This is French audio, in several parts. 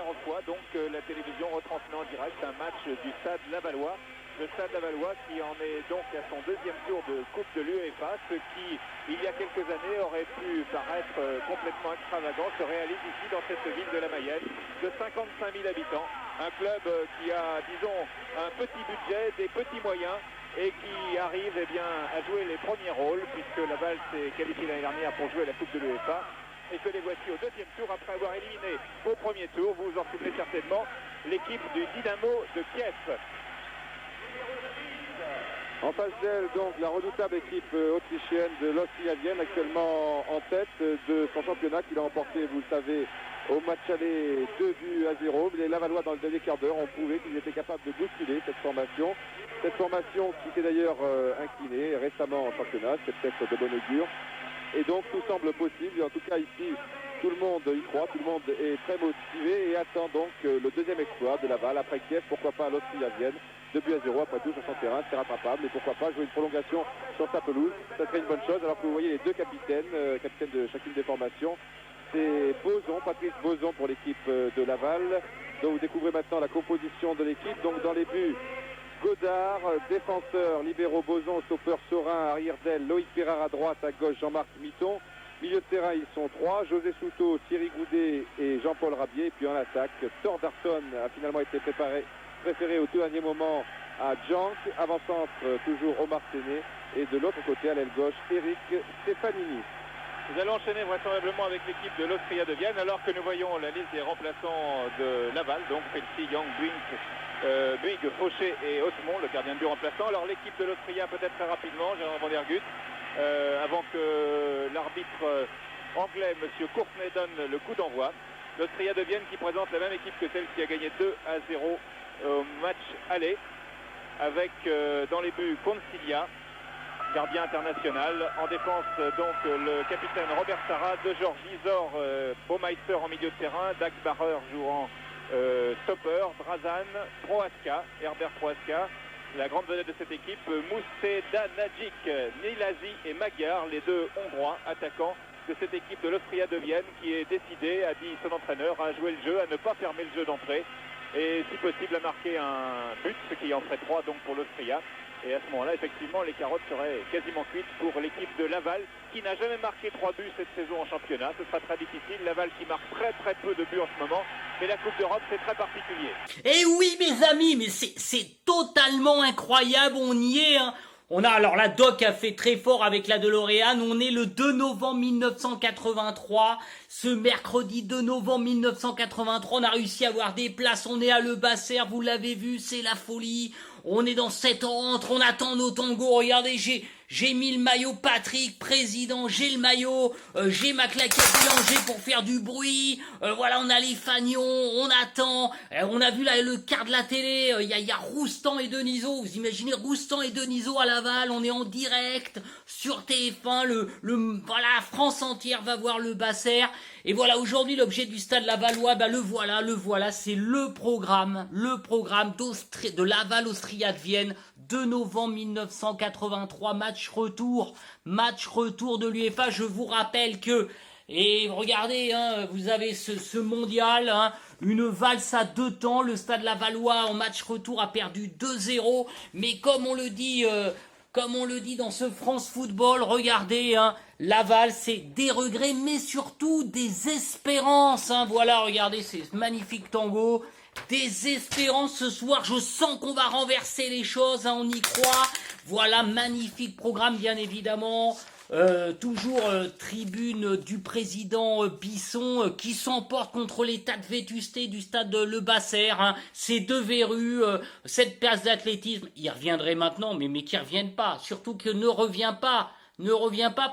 différentes fois, donc la télévision retransmet en direct un match du Stade Lavallois. Le Stade Lavallois qui en est donc à son deuxième tour de Coupe de l'UEFA, ce qui, il y a quelques années, aurait pu paraître complètement extravagant, se réalise ici dans cette ville de la Mayenne, de 55 000 habitants. Un club qui a, disons, un petit budget, des petits moyens, et qui arrive eh bien, à jouer les premiers rôles, puisque Laval s'est qualifié l'année dernière pour jouer la Coupe de l'UEFA, et que les voici au deuxième tour après avoir éliminé au premier tour, vous vous en souvenez certainement, l'équipe du Dynamo de Kiev. En face d'elle, donc, la redoutable équipe autrichienne de l'Austria Vienne, actuellement en tête de son championnat, qu'il a remporté, vous le savez, au match aller 2-0. Les Lavallois, dans le dernier quart d'heure, ont prouvé qu'ils étaient capables de bousculer cette formation. Cette formation qui s'est d'ailleurs inclinée récemment en championnat, c'est peut-être de bon augure. Et donc, tout semble possible. En tout cas, ici, tout le monde y croit, tout le monde est très motivé et attend donc le deuxième exploit de Laval. Après Kiev, pourquoi pas l'Austria Vienne. 2-0, après tout sur son terrain, c'est rattrapable, et pourquoi pas jouer une prolongation sur sa pelouse, ça serait une bonne chose. Alors que vous voyez les deux capitaines, capitaines de chacune des formations, c'est Boson, Patrice Boson pour l'équipe de Laval, dont vous découvrez maintenant la composition de l'équipe. Donc dans les buts, Godard, défenseur, libéraux Boson, stoppeur Sorin, arrière d'aile, Loïc Pérard à droite, à gauche Jean-Marc Mitton. Milieu de terrain, ils sont trois, José Souto, Thierry Goudet et Jean-Paul Rabier. Et puis en attaque, Thor Darson a finalement été préféré au tout dernier moment à Jank, avant-centre toujours Omar Séné, et de l'autre côté à l'aile gauche Eric Stefanini. Nous allons enchaîner vraisemblablement avec l'équipe de l'Austria de Vienne, alors que nous voyons la liste des remplaçants de Laval, donc Felsi, Young, Buig, Fauché et Osmond, le gardien de but remplaçant. Alors l'équipe de l'Austria peut-être très rapidement, Gérard Van der Gut, avant que l'arbitre anglais, M. Courtenay, donne le coup d'envoi. L'Austria de Vienne qui présente la même équipe que celle qui a gagné 2-0 au match aller, avec dans les buts Concilia, gardien international. En défense donc le capitaine Robert Sarra, De George Isor, Baumeister en milieu de terrain, Dax Barrer jouant stopper, Drazan, Prohaska, Herbert Prohaska, la grande vedette de cette équipe, Moussé Danagic, Nilazi et Magyar, les deux hongrois attaquants de cette équipe de l'Austria de Vienne, qui est décidée, a dit son entraîneur, à jouer le jeu, à ne pas fermer le jeu d'entrée, et si possible à marquer un but, ce qui en ferait 3 donc pour l'Austria. Et à ce moment-là, effectivement, les carottes seraient quasiment cuites pour l'équipe de Laval, qui n'a jamais marqué 3 buts cette saison en championnat. Ce sera très difficile. Laval qui marque très peu de buts en ce moment. Mais la Coupe d'Europe, c'est très particulier. Eh oui, mes amis, mais c'est totalement incroyable. On y est, hein. On a, alors la doc a fait très fort avec la DeLorean, on est le 2 novembre 1983, ce mercredi 2 novembre 1983, on a réussi à avoir des places, on est à Le Basser, vous l'avez vu, c'est la folie, on est dans cette rentre, on attend nos tangos, regardez, j'ai mis le maillot Patrick, président, j'ai le maillot, j'ai ma claquette Bélanger pour faire du bruit, voilà, on a les fagnons, on attend, on a vu là le quart de la télé, il y a Roustan et Denisot, vous imaginez Roustan et Denisot à Laval, on est en direct sur TF1, voilà, France entière va voir le Basser, et voilà, aujourd'hui l'objet du stade lavallois, bah le voilà, c'est le programme de Laval Austria de Vienne, 2 novembre 1983, match retour de l'UEFA. Je vous rappelle que, et regardez, hein, vous avez ce mondial, hein, une valse à 2 temps, le stade lavallois en match retour a perdu 2-0, mais comme on le dit dans ce France Football, regardez, hein, Laval, c'est des regrets, mais surtout des espérances, hein, voilà, regardez, c'est magnifique tango, des espérances ce soir, je sens qu'on va renverser les choses, hein, on y croit, voilà, magnifique programme, bien évidemment, toujours tribune du président Bisson qui s'emporte contre l'état de vétusté du stade de Le Basser, hein. Ces 2 verrues, cette place d'athlétisme, il reviendrait maintenant, mais qui reviennent pas, surtout que ne reviens pas,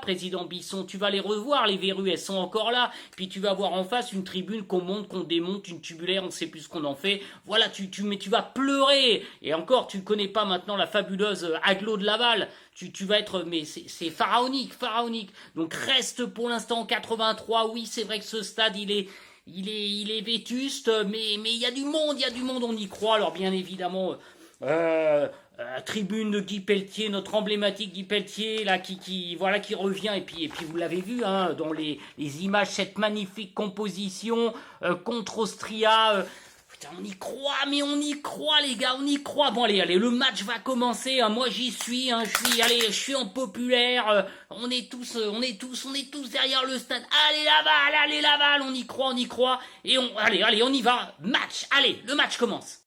président Bisson, tu vas les revoir, les verrues, elles sont encore là, puis tu vas voir en face une tribune qu'on monte, qu'on démonte, une tubulaire, on ne sait plus ce qu'on en fait, voilà, mais tu vas pleurer, et encore, tu ne connais pas maintenant la fabuleuse agglo de Laval, tu vas être, mais c'est pharaonique, donc reste pour l'instant en 83, oui, c'est vrai que ce stade, il est vétuste, mais il y a du monde, on y croit, alors bien évidemment, tribune de Guy Pelletier, notre emblématique Guy Pelletier, là, qui revient, et puis vous l'avez vu, hein, dans les images, cette magnifique composition contre Austria. Putain, on y croit, mais on y croit, les gars, on y croit. Bon, allez, le match va commencer, hein, moi j'y suis, hein, je suis en populaire, on est tous derrière le stade. Allez Laval, on y croit, et allez, on y va, match, allez, le match commence.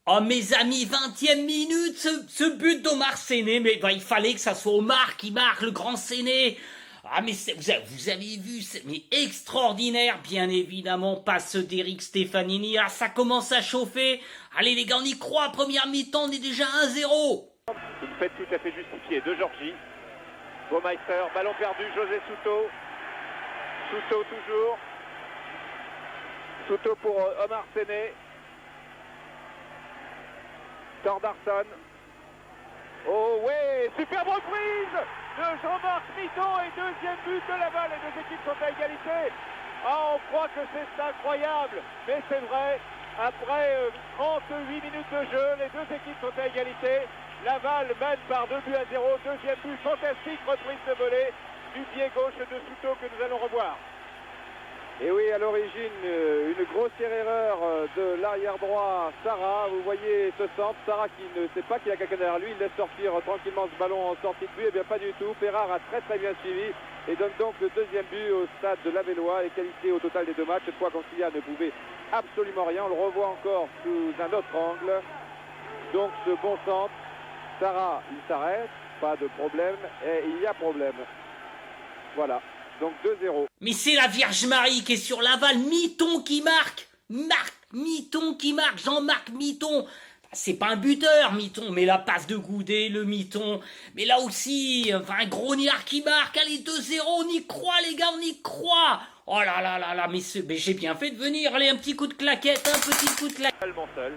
Oh mes amis, 20e minute, ce but d'Omar Séné, mais il fallait que ça soit Omar qui marque, le grand Séné. Ah mais vous avez vu, mais extraordinaire, bien évidemment, passe d'Eric Stefanini. Ah, ça commence à chauffer. Allez les gars, on y croit, première mi-temps, on est déjà 1-0. Une fête tout à fait justifiée de Georgie. Baumeister, ballon perdu, José Souto. Souto toujours. Souto pour Omar Séné. Thordarson. Oh ouais, superbe reprise de Jean-Marc Mitton et deuxième but de Laval. Les deux équipes sont à égalité. Ah, on croit que c'est incroyable, mais c'est vrai. Après 38 minutes de jeu, les deux équipes sont à égalité. Laval mène par 2 buts à 0. Deuxième but fantastique, reprise de volée du pied gauche de Souto que nous allons revoir. Et oui, à l'origine, une grossière erreur de l'arrière droit, Sarah. Vous voyez ce centre, Sarah qui ne sait pas qu'il y a quelqu'un derrière lui, il laisse sortir tranquillement ce ballon en sortie de but. Eh bien pas du tout, Ferrard a très bien suivi et donne donc le deuxième but au stade de l'Avellois. Égalité au total des deux matchs, cette fois Concilia ne pouvait absolument rien. On le revoit encore sous un autre angle. Donc ce bon centre, Sarah, il s'arrête, pas de problème, et il y a problème. Voilà. Donc 2-0. Mais c'est la Vierge Marie qui est sur Laval. Mitton qui marque. Mitton qui marque. Jean-Marc Mitton. C'est pas un buteur, Mitton, mais la passe de Goudet, le Mitton. Mais là aussi, enfin, Grognard qui marque. Allez, 2-0, on y croit, les gars, on y croit. Oh là, mais j'ai bien fait de venir. Allez, un petit coup de claquette, un petit coup de claquette. Allemand seul.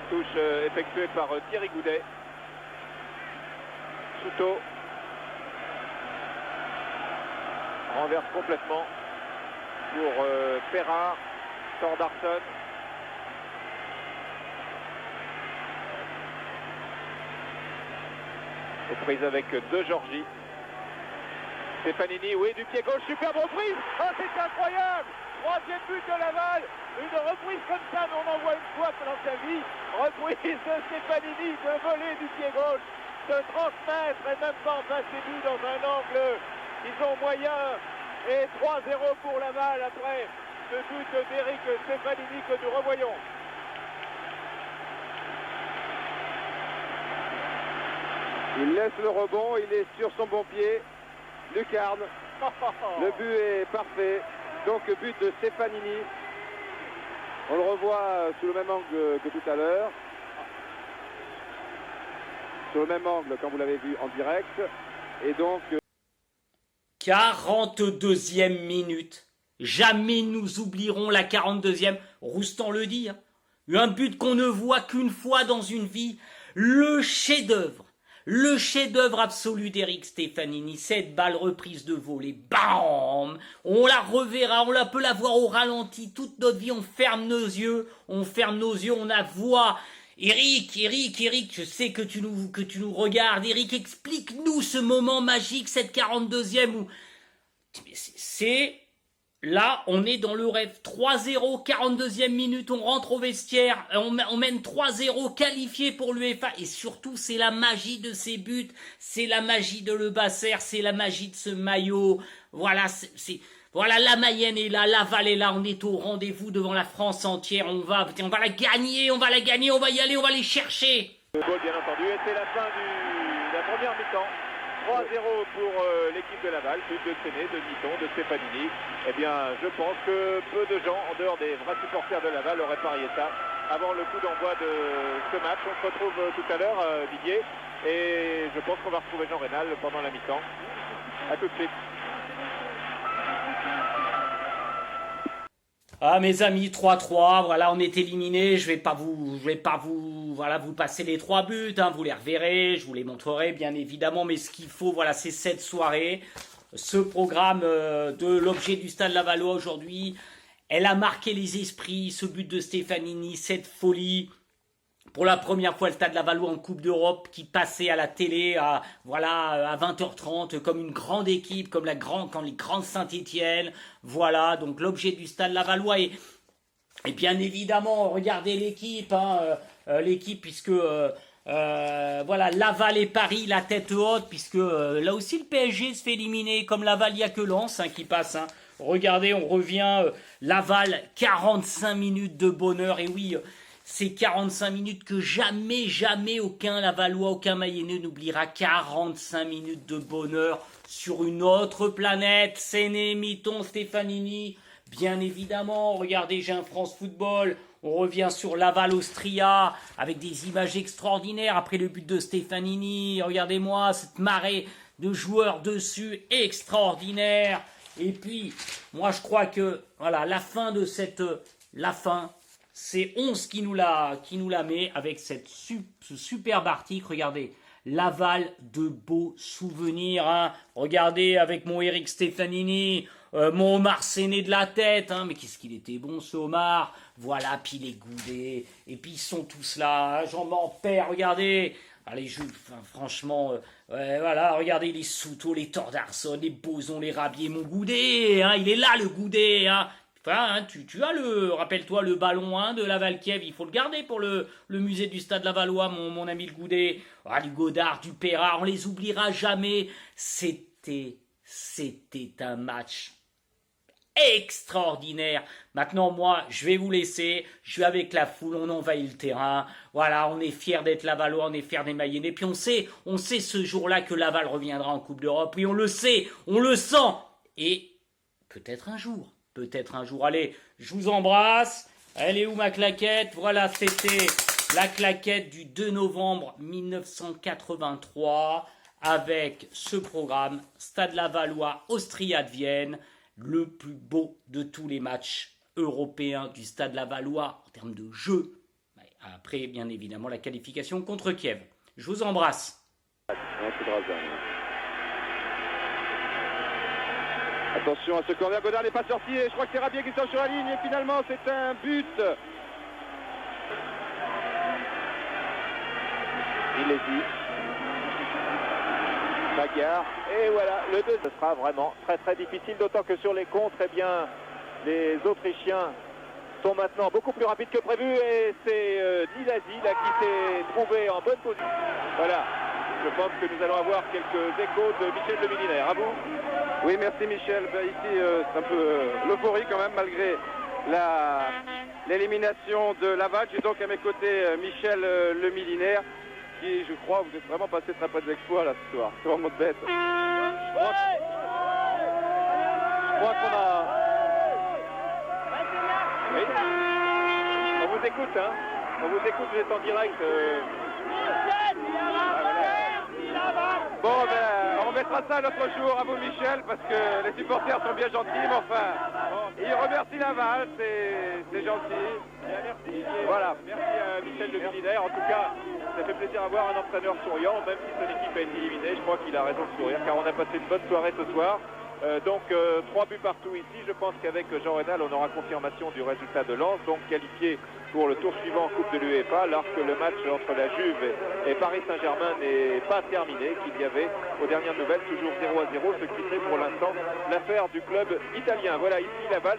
Touche effectuée par Thierry Goudet. Souto. Renverse complètement pour Ferrard, Thordarson. Aux prises avec De Georgie. Stefanini, oui, du pied gauche, superbe reprise. Oh, c'est incroyable. Troisième but de Laval. Une reprise comme ça, mais on en voit une fois dans sa vie. Reprise de Stefanini, de voler du pied gauche, de transmettre et même pas en face des buts dans un angle. Ils ont moyen, et 3-0 pour Laval après ce but d'Eric Stefanini que nous revoyons. Il laisse le rebond, il est sur son bon pied. Lucarne, le but est parfait. Donc but de Stefanini. On le revoit sous le même angle que tout à l'heure. Sur le même angle quand vous l'avez vu en direct. Et donc... 42e minute. Jamais nous oublierons la 42e. Roustan le dit. Hein. Un but qu'on ne voit qu'une fois dans une vie. Le chef-d'œuvre absolu d'Eric Stefanini. Cette balle reprise de volée. Bam! On la reverra, on peut la voir au ralenti. Toute notre vie, on ferme nos yeux, on la voit. Eric, je sais que tu nous regardes. Eric, explique-nous ce moment magique, cette 42e où... C'est... Là, on est dans le rêve. 3-0, 42e minute, on rentre au vestiaire, on mène 3-0, qualifié pour l'UEFA. Et surtout, c'est la magie de ces buts, c'est la magie de Le Basser, c'est la magie de ce maillot. Voilà, voilà, la Mayenne est là, Laval est là, on est au rendez-vous devant la France entière. On va la gagner, on va y aller, on va les chercher. Le goal, bien entendu, et c'est la fin de la première mi-temps. 3-0 pour l'équipe de Laval, but de Séné, de Niton, de Stefanini. Eh bien, je pense que peu de gens, en dehors des vrais supporters de Laval, auraient parié ça avant le coup d'envoi de ce match. On se retrouve tout à l'heure, Didier, et je pense qu'on va retrouver Jean Rénal pendant la mi-temps. A tout de suite. Ah mes amis, 3-3, voilà, on est éliminés, je vais pas vous voilà, vous passer les 3 buts, hein, vous les reverrez, je vous les montrerai bien évidemment, mais ce qu'il faut, voilà, c'est cette soirée, ce programme de l'objet du Stade Lavallois aujourd'hui, elle a marqué les esprits, ce but de Stefanini, cette folie. Pour la première fois, le Stade Lavallois en Coupe d'Europe qui passait à la télé à 20h30 comme une grande équipe, comme les grandes Saint-Étienne. Voilà, donc l'objet du Stade Lavallois et bien évidemment, regardez l'équipe, l'équipe puisque voilà, Laval et Paris la tête haute puisque là aussi le PSG se fait éliminer comme Laval, il n'y a que Lens qui passe. Regardez, on revient, Laval, 45 minutes de bonheur et oui. C'est 45 minutes que jamais aucun Lavallois, aucun Mayennais n'oubliera. 45 minutes de bonheur sur une autre planète. Séné, Niton, Stefanini. Bien évidemment, regardez, j'ai un France Football. On revient sur Laval-Austria avec des images extraordinaires après le but de Stefanini. Regardez-moi cette marée de joueurs dessus, extraordinaire. Et puis, moi je crois que voilà, la fin, c'est 11 qui nous la met avec ce superbe article. Regardez, Laval, de beaux souvenirs. Hein. Regardez avec mon Eric Stefanini, mon Omar Séné de la tête. Hein. Mais qu'est-ce qu'il était bon ce Omar. Voilà, puis les Goudet. Et puis ils sont tous là. Hein. J'en m'en perds, regardez. Allez, franchement, voilà, regardez les Souto, les Tordarson, les Boson, les Rabier, mon Goudet. Hein. Il est là le Goudet. Hein. Enfin, hein, tu as rappelle-toi, le ballon de Laval-Kiev, il faut le garder pour le musée du Stade Lavallois, mon ami le Goudet. Ah, du Godard, du Perrard, on les oubliera jamais. C'était un match extraordinaire. Maintenant, moi, je vais vous laisser. Je suis avec la foule, on envahit le terrain. Voilà, on est fiers d'être Lavallois, on est fiers des Mayennais. Puis on sait ce jour-là que Laval reviendra en Coupe d'Europe. Oui, on le sait, on le sent. Et peut-être un jour. Allez, je vous embrasse. Elle est où ma claquette? Voilà, c'était la claquette du 2 novembre 1983 avec ce programme Stade Lavallois, Austria de Vienne, le plus beau de tous les matchs européens du Stade Lavallois en termes de jeu. Après, bien évidemment, la qualification contre Kiev. Je vous embrasse. Attention à ce corner, Godard n'est pas sorti et je crois que c'est Rabier qui sort sur la ligne et finalement c'est un but. Il hésite. Bagarre. Et voilà, le 2. Ce sera vraiment très difficile, d'autant que sur les contres, eh bien, les Autrichiens sont maintenant beaucoup plus rapides que prévu et c'est Dilazi là qui s'est trouvé en bonne position. Voilà. Je pense que nous allons avoir quelques échos de Michel Le Milinaire. À vous. Oui, merci Michel. Ici, c'est un peu l'euphorie quand même, malgré l'élimination de Laval. J'ai donc à mes côtés Michel Le Milinaire, qui, je crois, vous êtes vraiment passé très près des exploits là ce soir. C'est vraiment de bête. Je crois qu'on a... Oui. On vous écoute, hein. On vous écoute, vous êtes en direct. Bon, ben, on remettra ça un autre jour à vous, Michel, parce que les supporters sont bien gentils, mais enfin, ils remercient Laval, c'est gentil. Merci. Voilà. Merci à Michel Le Milinaire. En tout cas, ça fait plaisir d'avoir un entraîneur souriant, même si son équipe a été éliminée. Je crois qu'il a raison de sourire, car on a passé une bonne soirée ce soir. Donc 3 buts partout ici. Je pense qu'avec Jean Rénal, on aura confirmation du résultat de Lens, donc qualifié pour le tour suivant en Coupe de l'UEFA, alors que le match entre la Juve et Paris Saint-Germain n'est pas terminé, qu'il y avait aux dernières nouvelles toujours 0-0, ce qui fait pour l'instant l'affaire du club italien. Voilà, ici Laval.